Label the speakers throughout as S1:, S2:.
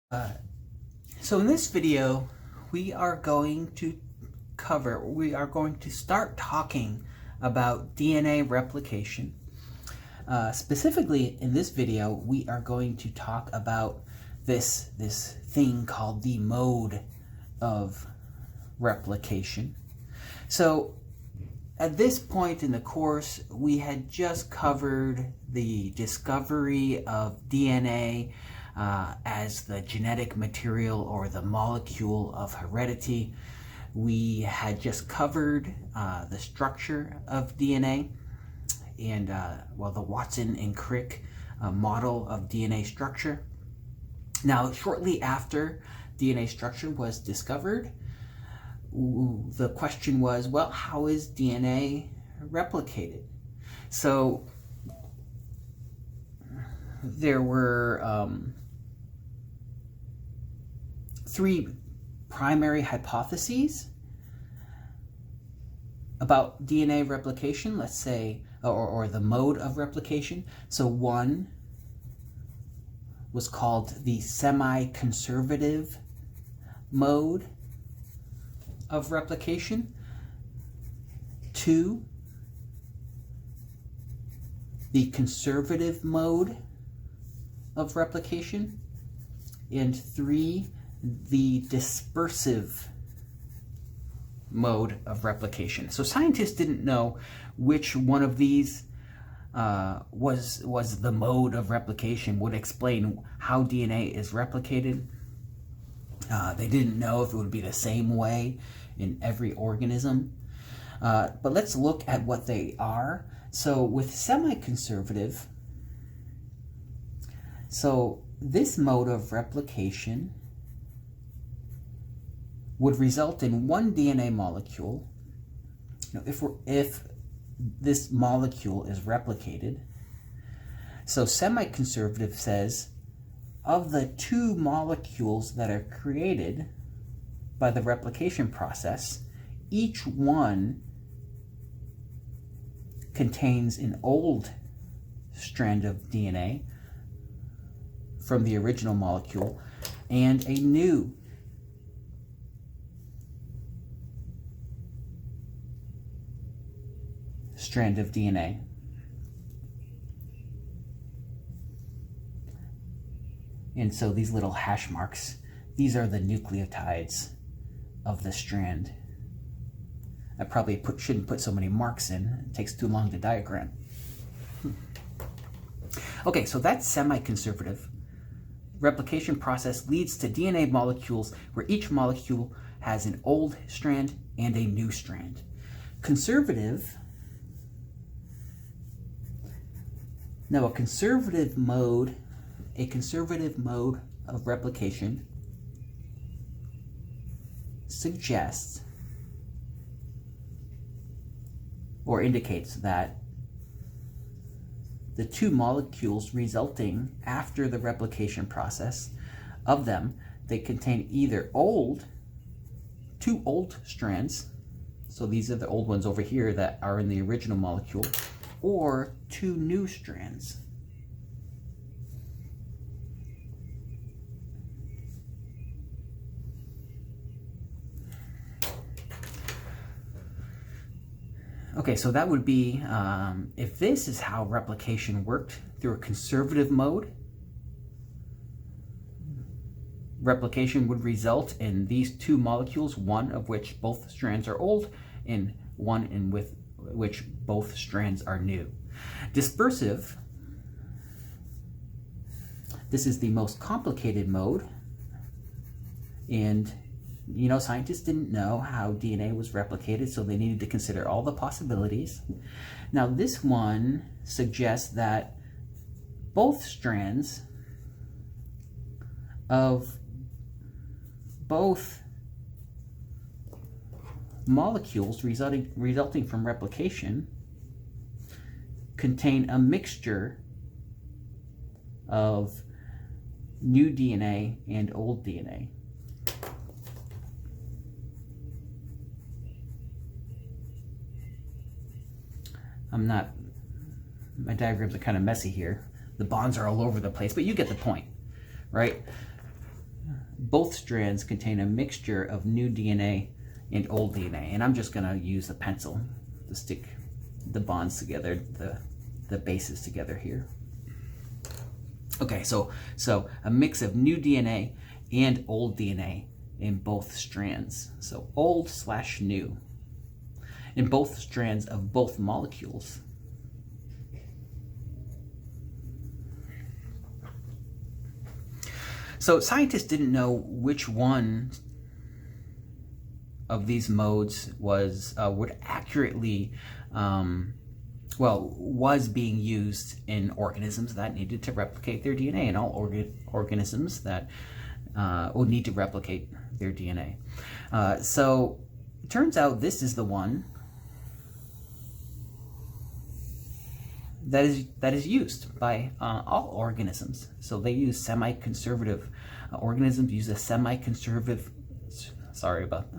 S1: Uh, so in this video, we are going to start talking about DNA replication. Specifically in this video, we are going to talk about this thing called the mode of replication. So at this point in the course, we had just covered the discovery of DNA as the genetic material or the molecule of heredity. We had just covered the structure of DNA and the Watson and Crick model of DNA structure. Now, shortly after DNA structure was discovered, the question was, well, how is DNA replicated? So there were three primary hypotheses about DNA replication, let's say, or the mode of replication. So one was called the semi-conservative mode of replication. Two, the conservative mode of replication. And three, the dispersive mode of replication. So scientists didn't know which one of these was the mode of replication, would explain how DNA is replicated. They didn't know if it would be the same way in every organism. But let's look at what they are. So with semi-conservative, so this mode of replication would result in one DNA molecule. If this molecule is replicated, so semi-conservative says of the two molecules that are created by the replication process, each one contains an old strand of DNA from the original molecule and a new strand of DNA. And so these little hash marks, these are the nucleotides of the strand. I probably shouldn't put so many marks in. It takes too long to diagram. Okay, so that's semi-conservative. Replication process leads to DNA molecules where each molecule has an old strand and a new strand. Conservative. Now, a conservative mode of replication suggests or indicates that the two molecules resulting after the replication process of them, they contain either two old strands, so these are the old ones over here that are in the original molecule, or two new strands. Okay, so that would be, if this is how replication worked through a conservative mode, replication would result in these two molecules, one of which both strands are old and one in which both strands are new. Dispersive, this is the most complicated mode, and scientists didn't know how DNA was replicated, so they needed to consider all the possibilities. Now, this one suggests that both strands of both molecules resulting from replication contain a mixture of new DNA and old DNA. My diagrams are kind of messy here. The bonds are all over the place, but you get the point, right? both strands contain a mixture of new DNA and old DNA. And I'm just going to use a pencil to stick the bonds together, the bases together here. Okay, so a mix of new DNA and old DNA in both strands. So old/new in both strands of both molecules. So scientists didn't know which one of these modes was would accurately was being used in organisms that needed to replicate their DNA, and all organisms that will need to replicate their DNA. So it turns out this is the one that is used by all organisms. So they use semi-conservative organisms use a semi-conservative. Sorry about.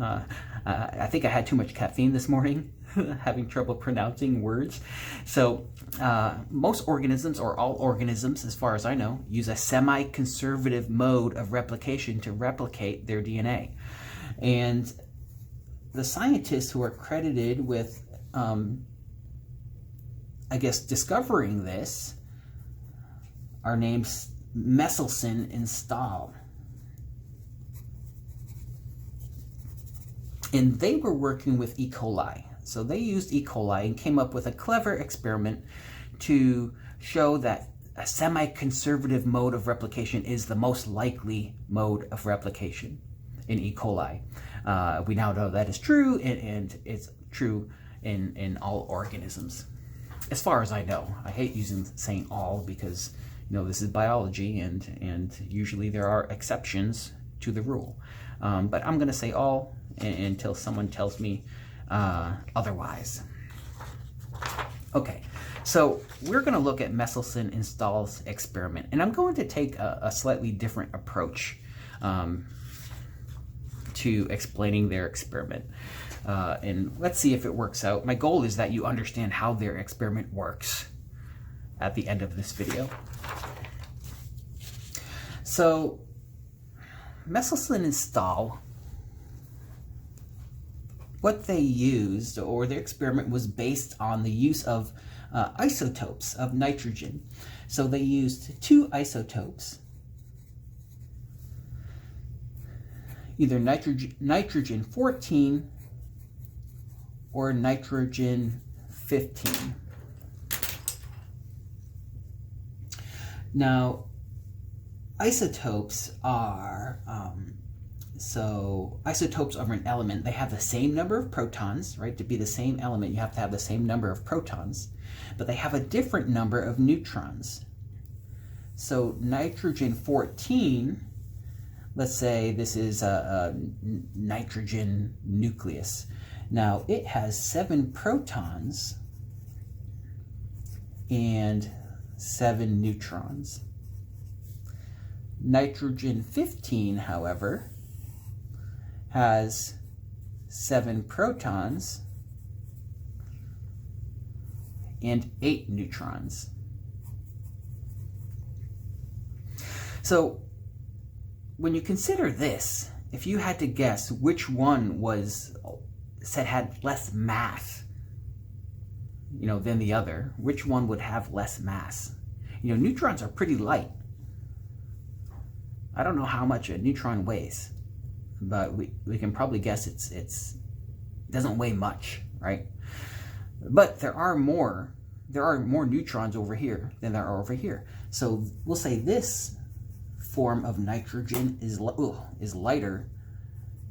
S1: I think I had too much caffeine this morning, having trouble pronouncing words. So most organisms, or all organisms, as far as I know, use a semi-conservative mode of replication to replicate their DNA, and the scientists who are credited with I guess discovering this are named Meselson-Stahl. And they were working with E. coli. So they used E. coli and came up with a clever experiment to show that a semi-conservative mode of replication is the most likely mode of replication in E. coli. We now know that is true, and it's true in all organisms. As far as I know. I hate saying all, because this is biology, and usually there are exceptions to the rule. But I'm going to say all until someone tells me otherwise. Okay, so we're going to look at Meselson-Stahl's experiment, and I'm going to take a slightly different approach to explaining their experiment. And let's see if it works out. My goal is that you understand how their experiment works at the end of this video. So Meselson-Stahl, what they used, or their experiment, was based on the use of isotopes of nitrogen. So they used two isotopes, either nitrogen 14 or nitrogen 15. Now, isotopes are, isotopes of an element, they have the same number of protons, right? To be the same element, you have to have the same number of protons, but they have a different number of neutrons. So nitrogen 14, let's say this is a nitrogen nucleus. Now, it has 7 protons and 7 neutrons. Nitrogen 15, however, has 7 protons and 8 neutrons. So, when you consider this, if you had to guess which one had less mass, than the other, which one would have less mass? Neutrons are pretty light. I don't know how much a neutron weighs, but we can probably guess it doesn't weigh much, right? But there are more neutrons over here than there are over here. So we'll say this form of nitrogen is lighter,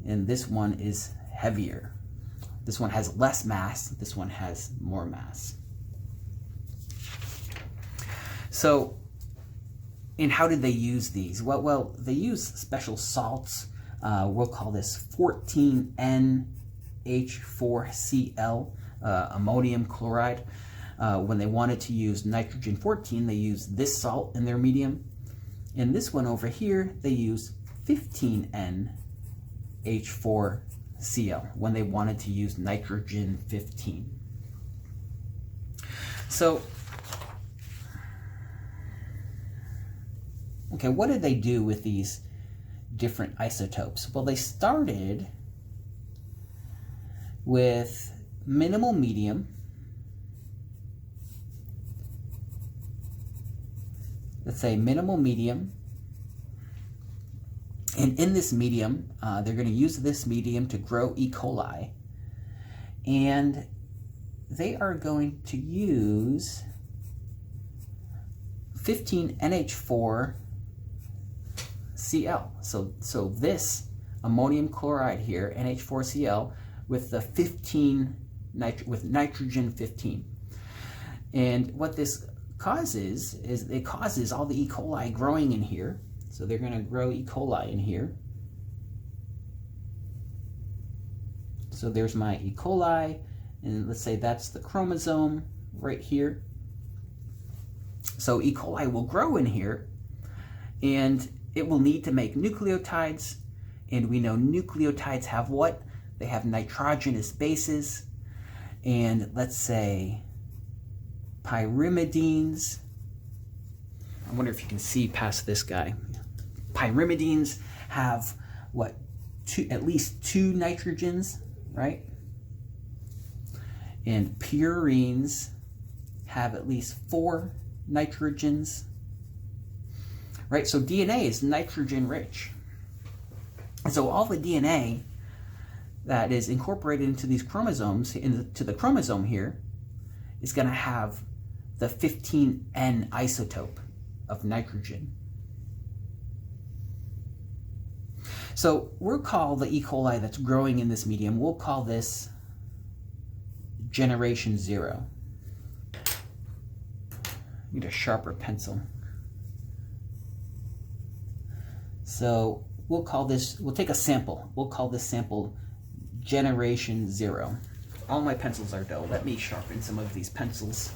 S1: and this one is heavier. This one has less mass, this one has more mass. So, and how did they use these? Well, they use special salts. We'll call this 14NH4Cl, ammonium chloride. When they wanted to use nitrogen 14, they used this salt in their medium. And this one over here, they use 15NH4Cl when they wanted to use nitrogen 15. So, okay, what did they do with these different isotopes? Well, they started with minimal medium. Let's say minimal medium. And in this medium, they're going to use this medium to grow E. coli. And they are going to use 15 NH4Cl. So this ammonium chloride here, NH4Cl, with the with nitrogen 15. And what this causes is it causes all the E. coli growing in here. So they're going to grow E. coli in here. So there's my E. coli, and let's say that's the chromosome right here. So E. coli will grow in here, and it will need to make nucleotides, and we know nucleotides have what? They have nitrogenous bases, and let's say pyrimidines. I wonder if you can see past this guy. Pyrimidines have what? At least 2 nitrogens, right? And purines have at least 4 nitrogens, right? So DNA is nitrogen rich. And so all the DNA that is incorporated into these chromosomes, into the chromosome here, is going to have the 15N isotope of nitrogen. So we'll call the E. coli that's growing in this medium, we'll call this generation 0. Need a sharper pencil. So we'll call this, we'll take a sample. We'll call this sample generation 0. All my pencils are dull. Let me sharpen some of these pencils.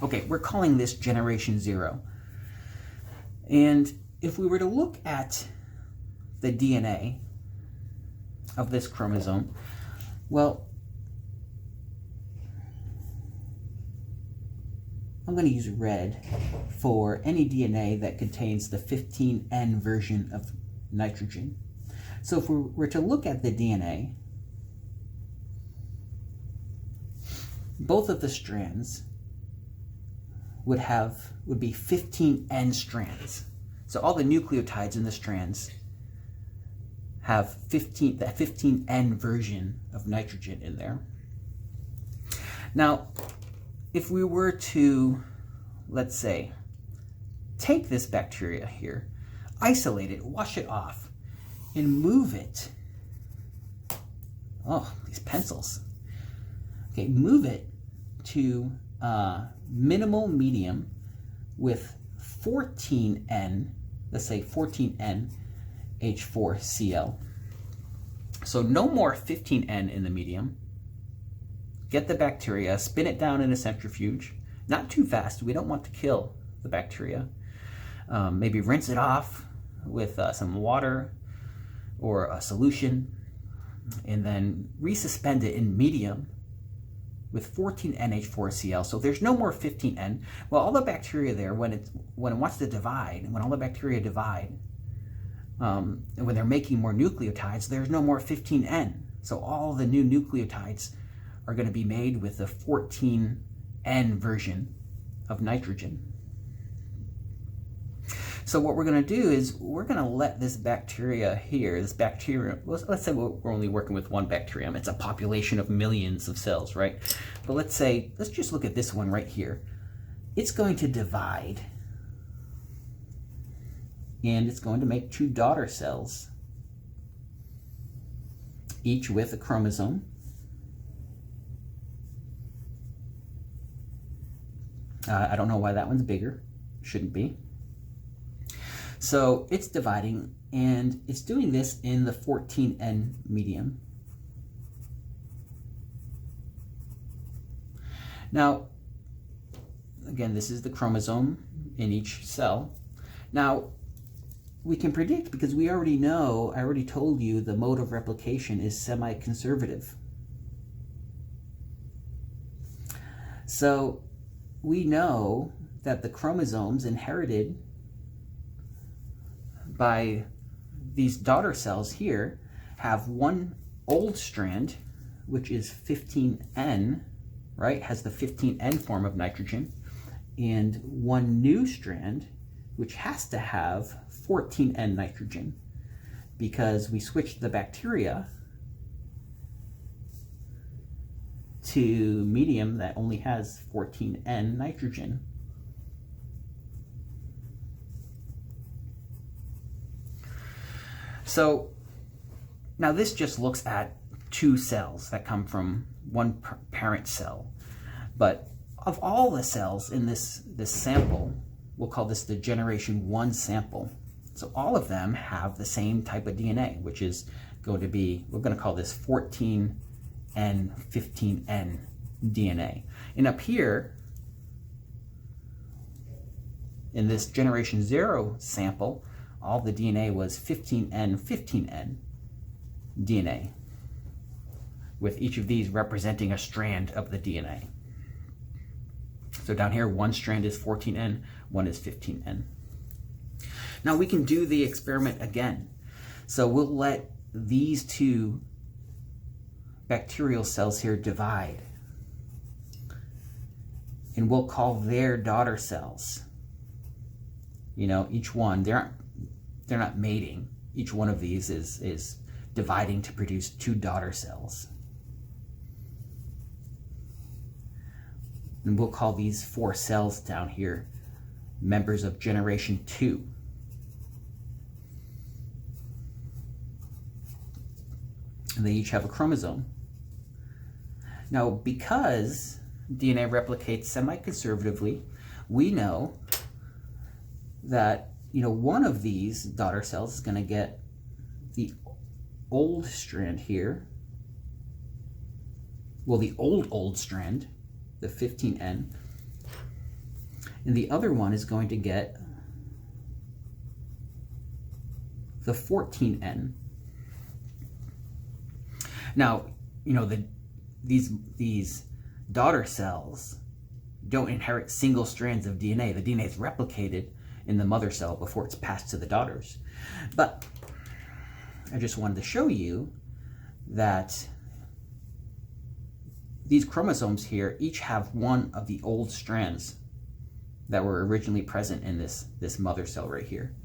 S1: Okay, we're calling this generation 0. And if we were to look at the DNA of this chromosome, well, I'm going to use red for any DNA that contains the 15N version of nitrogen. So if we were to look at the DNA, both of the strands would be 15N strands. So all the nucleotides in the strands have that 15N version of nitrogen in there. Now, if we were to, let's say, take this bacteria here, isolate it, wash it off, and move it, oh, these pencils. Okay, move it to minimal medium with 14N, let's say 14N H4Cl. So no more 15N in the medium. Get the bacteria, spin it down in a centrifuge, not too fast, we don't want to kill the bacteria. Maybe rinse it off with some water or a solution, and then resuspend it in medium with 14NH4Cl. So there's no more 15N. Well, all the bacteria there, when it wants to divide, when all the bacteria divide, and when they're making more nucleotides, there's no more 15N. So all the new nucleotides are going to be made with the 14N version of nitrogen. So what we're going to do is we're going to let this bacteria here, this bacterium, let's say we're only working with one bacterium. It's a population of millions of cells, right? But let's just look at this one right here. It's going to divide, and it's going to make 2 daughter cells, each with a chromosome. I don't know why that one's bigger. Shouldn't be. So it's dividing, and it's doing this in the 14N medium. Now, again, this is the chromosome in each cell. Now, we can predict because we already know, I already told you the mode of replication is semi-conservative. So we know that the chromosomes inherited by these daughter cells here have one old strand, which is 15N, right? Has the 15N form of nitrogen, and one new strand, which has to have 14N nitrogen, because we switched the bacteria to medium that only has 14N nitrogen. So now this just looks at two cells that come from one parent cell. But of all the cells in this sample, we'll call this the generation 1 sample. So all of them have the same type of DNA, which is going to be, we're going to call this 14N, 15N DNA. And up here, in this generation 0 sample, all the DNA was 15N, 15N DNA, with each of these representing a strand of the DNA. So down here, one strand is 14N, one is 15N. Now we can do the experiment again. So we'll let these two bacterial cells here divide, and we'll call their daughter cells. You know, each one, they're not mating. Each one of these is dividing to produce two daughter cells. And we'll call these 4 cells down here members of generation 2. And they each have a chromosome. Now, because DNA replicates semi-conservatively, we know that, you know, one of these daughter cells is going to get the old strand here. Well, the old strand, the 15N, and the other one is going to get the 14N. Now, you know, these daughter cells don't inherit single strands of DNA. The DNA is replicated in the mother cell before it's passed to the daughters. But I just wanted to show you that these chromosomes here each have one of the old strands that were originally present in this mother cell right here.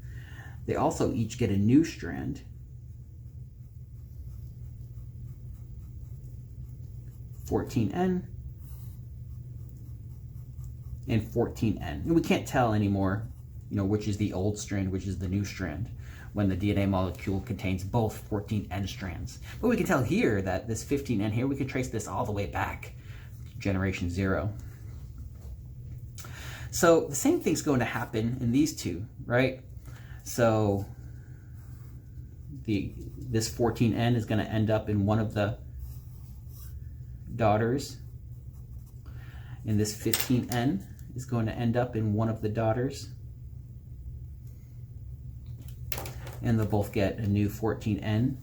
S1: They also each get a new strand, 14N and 14N. And we can't tell anymore, you know, which is the old strand, which is the new strand, when the DNA molecule contains both 14N strands. But we can tell here that this 15N here, we can trace this all the way back to generation 0. So the same thing's going to happen in these two, right? So this 14N is going to end up in one of the daughters, and this 15N is going to end up in one of the daughters, and they'll both get a new 14N.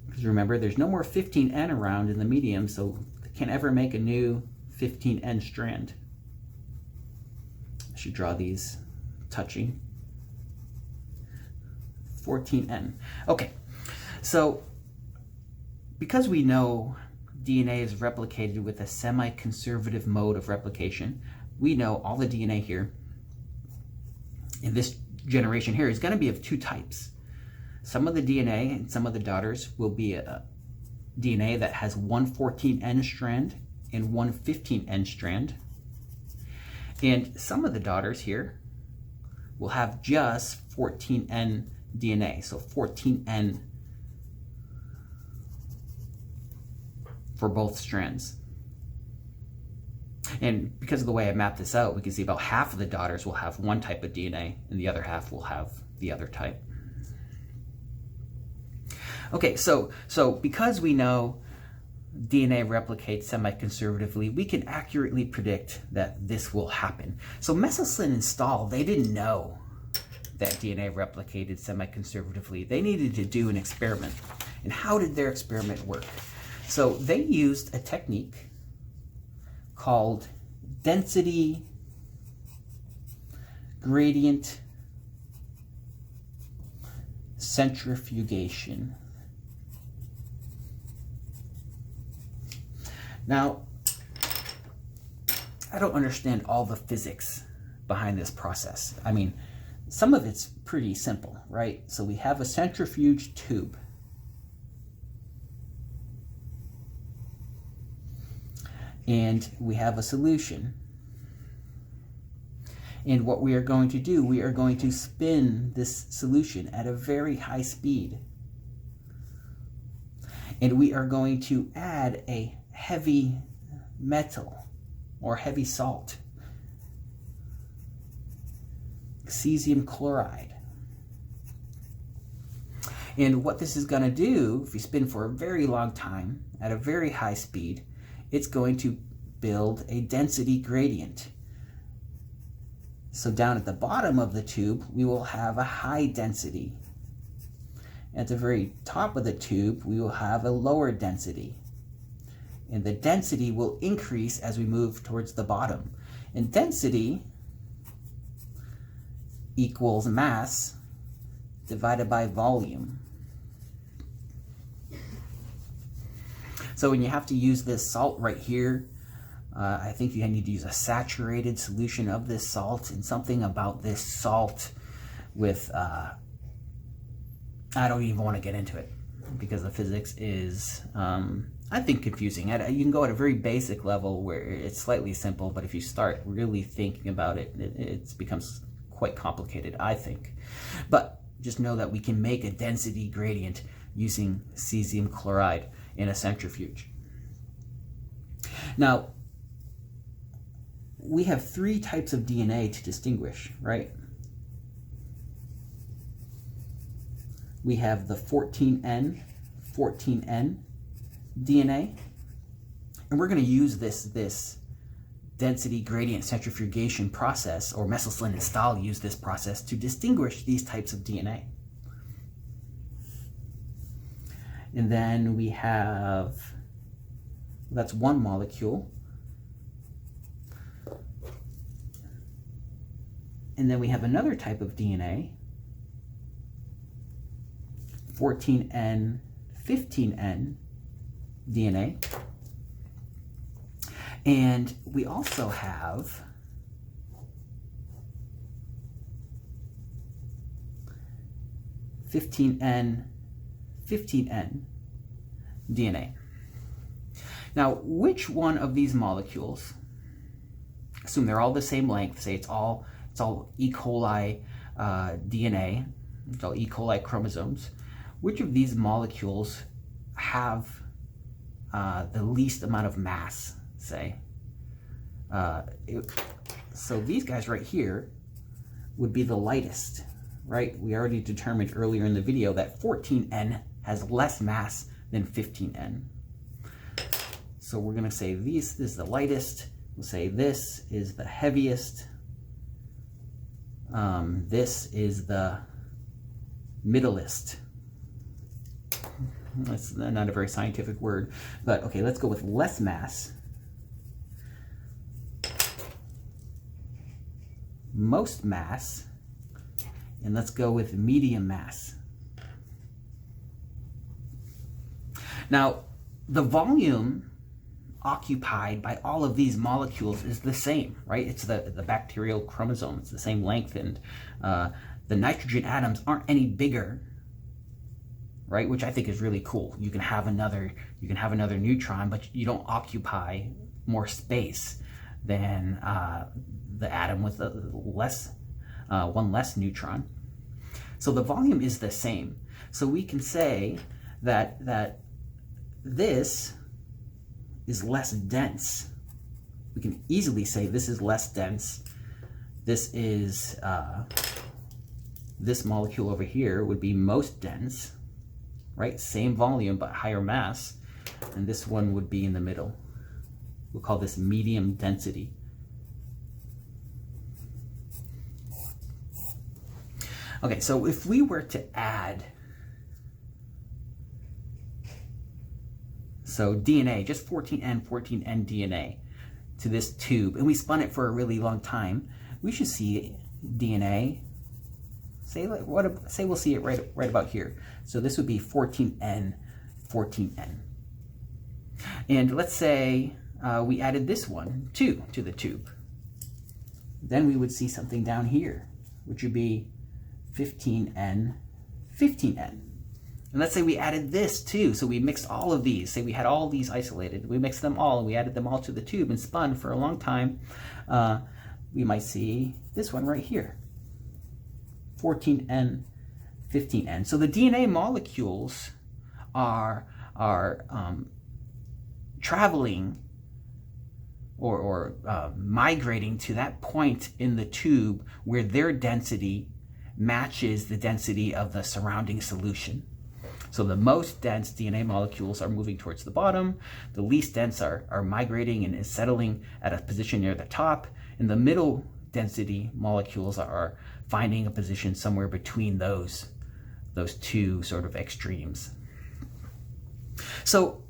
S1: Because remember, there's no more 15N around in the medium, so they can't ever make a new 15N strand. I should draw these touching. 14N. Okay, so because we know DNA is replicated with a semi-conservative mode of replication, we know all the DNA here in this generation here is going to be of 2 types. Some of the DNA and some of the daughters will be a DNA that has one 14N strand and one 15N strand. And some of the daughters here will have just 14N DNA, so 14N for both strands. And because of the way I mapped this out, we can see about half of the daughters will have one type of DNA and the other half will have the other type. Okay, so because we know DNA replicates semi-conservatively, we can accurately predict that this will happen. So Meselson and Stahl, they didn't know that DNA replicated semi-conservatively, they needed to do an experiment. And how did their experiment work? So they used a technique called density gradient centrifugation. Now, I don't understand all the physics behind this process. I mean, some of it's pretty simple, right? So we have a centrifuge tube. And we have a solution. And what we are going to do, we are going to spin this solution at a very high speed. And we are going to add a heavy metal or heavy salt, cesium chloride. And what this is going to do, if we spin for a very long time at a very high speed, it's going to build a density gradient. So down at the bottom of the tube, we will have a high density. At the very top of the tube, we will have a lower density. And the density will increase as we move towards the bottom. And density equals mass divided by volume. So when you have to use this salt right here, I think you need to use a saturated solution of this salt, and something about this salt with, I don't even want to get into it because the physics is, I think, confusing. You can go at a very basic level where it's slightly simple, but if you start really thinking about it, it becomes quite complicated, I think. But just know that we can make a density gradient using cesium chloride in a centrifuge. Now, we have three types of DNA to distinguish, right? We have the 14N DNA, and we're going to use this density gradient centrifugation process, or Meselson-Stahl used this process to distinguish these types of DNA. And then we have, that's one molecule. And then we have another type of DNA, 14N, 15N DNA. And we also have (15N) DNA. Now, which one of these molecules, assume they're all the same length, say it's all E. coli DNA, it's all E. coli chromosomes, which of these molecules have the least amount of mass, say? So these guys right here would be the lightest, right? We already determined earlier in the video that 14N has less mass than 15N. So we're going to say this is the lightest. We'll say this is the heaviest. This is the middleest. That's not a very scientific word, but okay, let's go with less mass, most mass, and let's go with medium mass. Now, the volume occupied by all of these molecules is the same, right? It's the bacterial chromosome. It's the same length, and the nitrogen atoms aren't any bigger, right? Which I think is really cool. You can have another neutron, but you don't occupy more space than the atom with one less neutron. So the volume is the same. So we can say that this is less dense. We can easily say this is less dense. This is this molecule over here would be most dense, right? Same volume but higher mass, and this one would be in the middle. We'll call this medium density. Okay, so if we were to add, so DNA, just 14N, 14N DNA to this tube, and we spun it for a really long time, we should see DNA, say we'll see it right about here. So this would be 14N, 14N. And let's say we added this one too to the tube. Then we would see something down here, which would be 15N, 15N. And let's say we added this too. So we mixed all of these. Say we had all these isolated. We mixed them all and we added them all to the tube and spun for a long time. We might see this one right here, 14N, 15N. So the DNA molecules are traveling or migrating to that point in the tube where their density matches the density of the surrounding solution. So the most dense DNA molecules are moving towards the bottom, the least dense are migrating and is settling at a position near the top, and the middle density molecules are finding a position somewhere between those two sort of extremes. So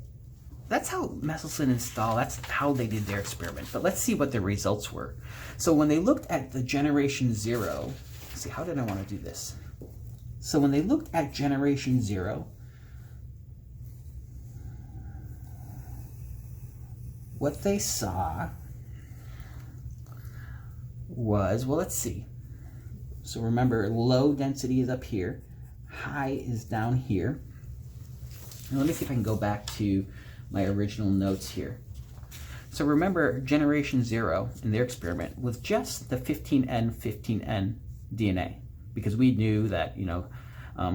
S1: that's how Meselson-Stahl, that's how they did their experiment. But let's see what the results were. So when they looked at the generation 0, let's see, how did I want to do this? So when they looked at generation 0, what they saw was, well, let's see. So remember, low density is up here, high is down here. Now let me see if I can go back to my original notes here. So remember, generation 0 in their experiment with just the 15N, 15N DNA, because we knew that, you know,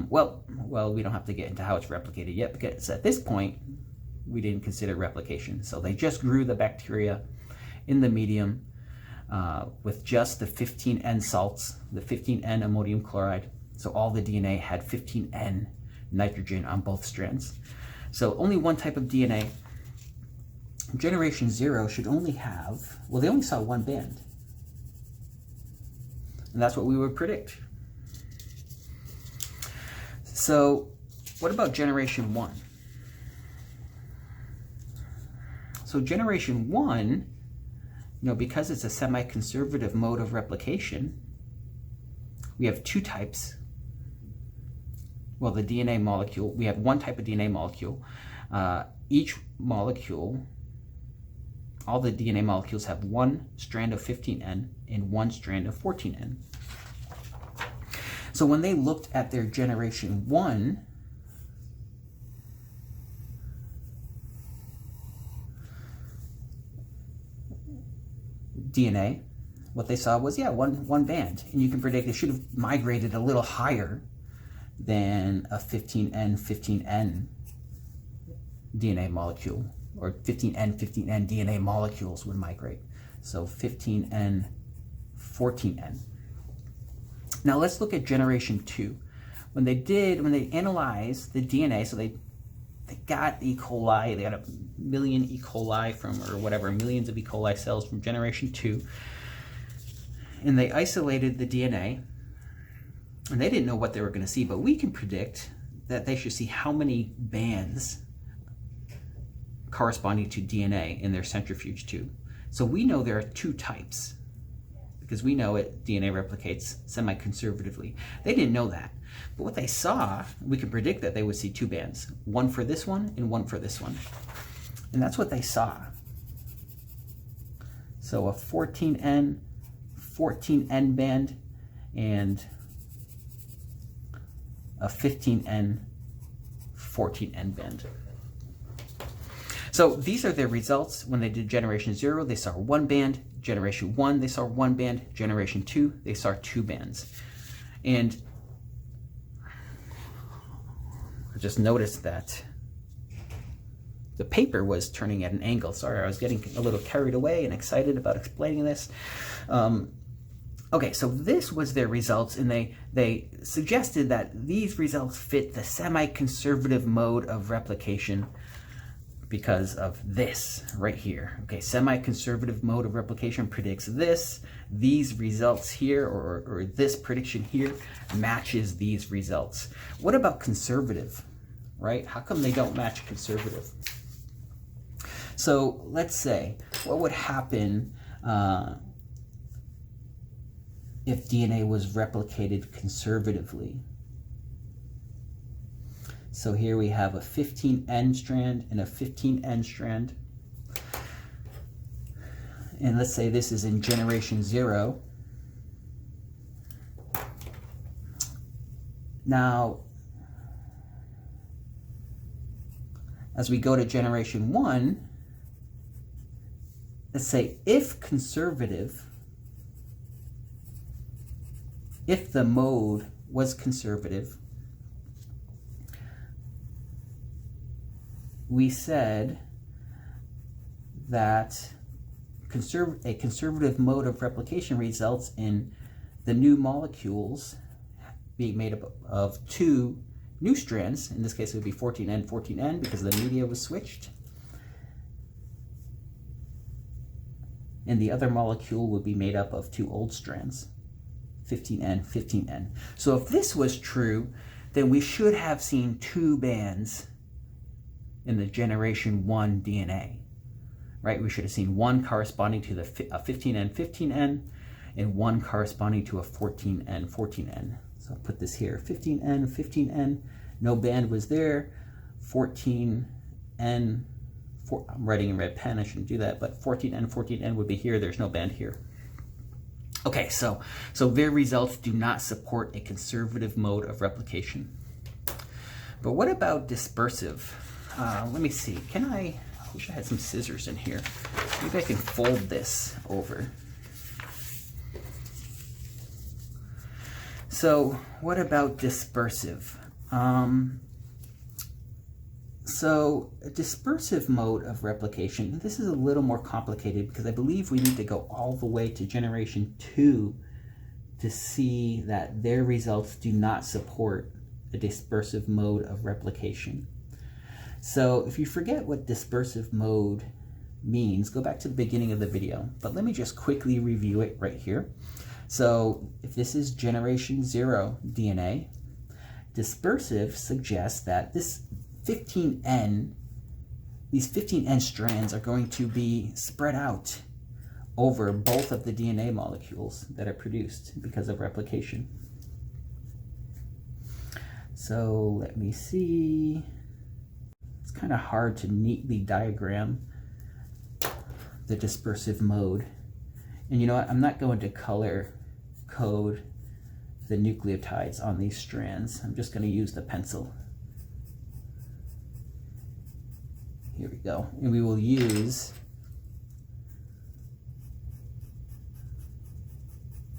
S1: well, we don't have to get into how it's replicated yet, because at this point, we didn't consider replication. So they just grew the bacteria in the medium with just the 15N salts, the 15N ammonium chloride. So all the DNA had 15N nitrogen on both strands. So only one type of DNA. Generation 0 should only have, well, they only saw one band. And that's what we would predict. So what about generation 1? So generation 1, you know, because it's a semi-conservative mode of replication, we have two types. Well, the DNA molecule, we have one type of DNA molecule. Each molecule, all the DNA molecules have one strand of 15N and one strand of 14N. So when they looked at their generation 1, DNA, what they saw was, yeah, one band. And you can predict it should have migrated a little higher than a 15N, 15N DNA molecule, or 15N, 15N DNA molecules would migrate. So 15N, 14N. Now let's look at generation 2. When they analyzed the DNA, so they got E. coli, they got 1 million E. coli from, or whatever, millions of E. coli cells from generation 2, and they isolated the DNA, and they didn't know what they were going to see, but we can predict that they should see how many bands corresponding to DNA in their centrifuge tube. So we know there are two types, because we know DNA replicates semi-conservatively. They didn't know that. But what they saw, we can predict that they would see two bands, one for this one and one for this one. And that's what they saw. So a 14N band and a 15N, 14N band. So these are their results. When they did generation 0, they saw one band. Generation 1, they saw one band. Generation 2, they saw two bands. And I just noticed that the paper was turning at an angle. Sorry, I was getting a little carried away and excited about explaining this. Okay, so this was their results, and they suggested that these results fit the semi-conservative mode of replication because of this right here. Okay, semi-conservative mode of replication predicts this. These results here, or this prediction here, matches these results. What about conservative, right? How come they don't match conservative? So let's say, what would happen if DNA was replicated conservatively? So here we have a 15N strand and a 15N strand. And let's say this is in generation 0. Now, as we go to generation 1, let's say if conservative, if the mode was conservative, we said that a conservative mode of replication results in the new molecules being made up of 2 new strands. In this case, it would be 14N, 14N because the media was switched. And the other molecule would be made up of 2 old strands, 15N, 15N. So if this was true, then we should have seen 2 bands in the generation 1 DNA, right? We should have seen one corresponding to the 15N, 15N, and one corresponding to a 14N, 14N. So I'll put this here, 15N, 15N, no band was there, 14N, I'm writing in red pen, I shouldn't do that, but 14N, 14N would be here, there's no band here. Okay, so their results do not support a conservative mode of replication. But what about dispersive? Let me see, I wish I had some scissors in here. Maybe I can fold this over. So what about dispersive? So a dispersive mode of replication, this is a little more complicated because I believe we need to go all the way to generation 2 to see that their results do not support a dispersive mode of replication. So if you forget what dispersive mode means, go back to the beginning of the video, but let me just quickly review it right here. So if this is generation 0 DNA, dispersive suggests that this 15N, these 15N strands are going to be spread out over both of the DNA molecules that are produced because of replication. So let me see. It's kind of hard to neatly diagram the dispersive mode. And you know what? I'm not going to color code the nucleotides on these strands. I'm just going to use the pencil. Here we go. And we will use,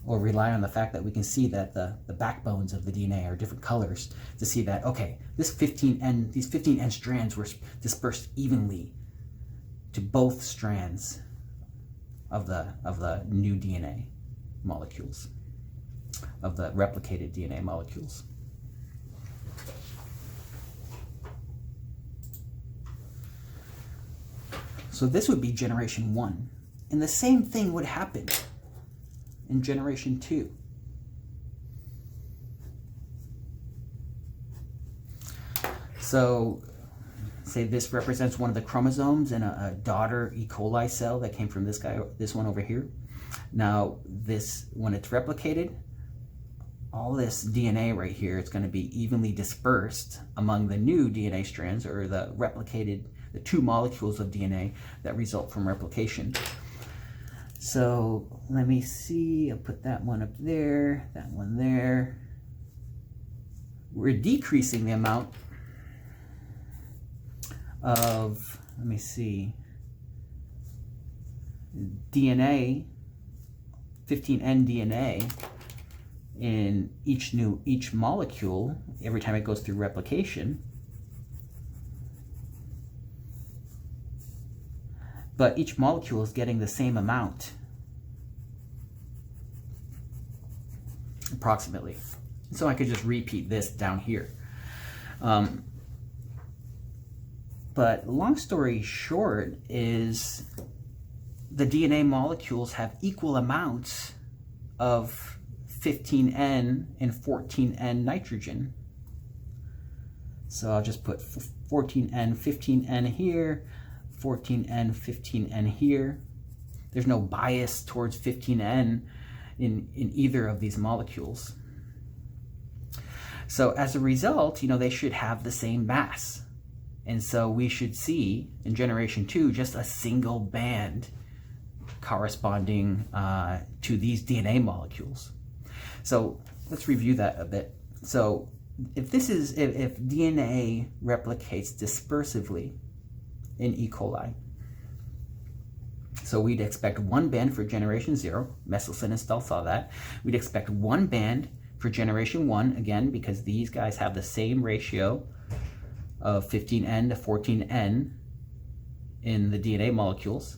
S1: or rely on the fact that we can see that the backbones of the DNA are different colors to see that, okay, these 15N strands were dispersed evenly to both strands of the new DNA molecules, of the replicated DNA molecules. So this would be generation 1. And the same thing would happen in generation 2. So say this represents one of the chromosomes in a daughter E. coli cell that came from this guy, this one over here. Now this, when it's replicated, all this DNA right here, it's going to be evenly dispersed among the new DNA strands, or the replicated, the 2 molecules of DNA that result from replication. So let me see, I'll put that one up there, that one there. We're decreasing the amount of, let me see, DNA, 15N DNA in each molecule every time it goes through replication. But each molecule is getting the same amount, approximately. So I could just repeat this down here. But long story short is the DNA molecules have equal amounts of 15N and 14N nitrogen. So I'll just put 14N, 15N here, 14N, 15N here. There's no bias towards 15N in either of these molecules. So as a result, they should have the same mass. And so we should see in generation 2 just a single band corresponding to these DNA molecules. So let's review that a bit. So if DNA replicates dispersively in E. coli, so we'd expect one band for generation 0. Meselson-Stahl saw that. We'd expect one band for generation 1, again, because these guys have the same ratio of 15N to 14N in the DNA molecules.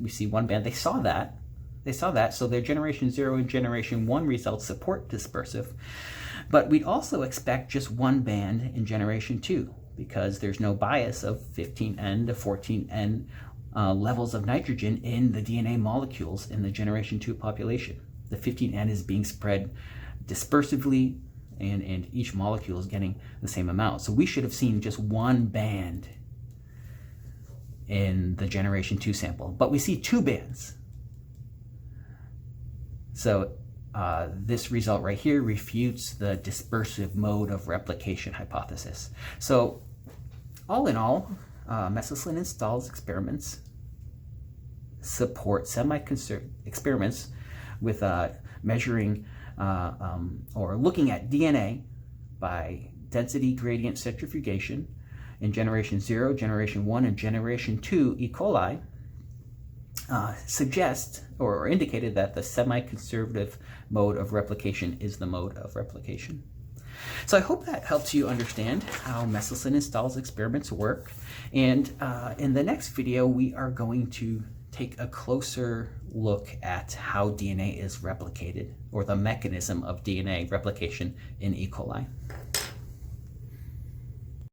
S1: We see one band. They saw that. So their generation 0 and generation 1 results support dispersive. But we'd also expect just one band in generation 2 because there's no bias of 15N to 14N levels of nitrogen in the DNA molecules in the generation 2 population. The 15N is being spread dispersively, and each molecule is getting the same amount. So we should have seen just one band in the generation 2 sample, but we see two bands. So this result right here refutes the dispersive mode of replication hypothesis. So all in all, Meselson-Stahl's experiments support experiments with measuring or looking at DNA by density gradient centrifugation in generation 0, generation 1, and generation 2 E. coli suggest or indicated that the semi-conservative mode of replication is the mode of replication. So I hope that helps you understand how Meselson-Stahl's experiments work. And in the next video, we are going to take a closer look at how DNA is replicated, or the mechanism of DNA replication in E. coli.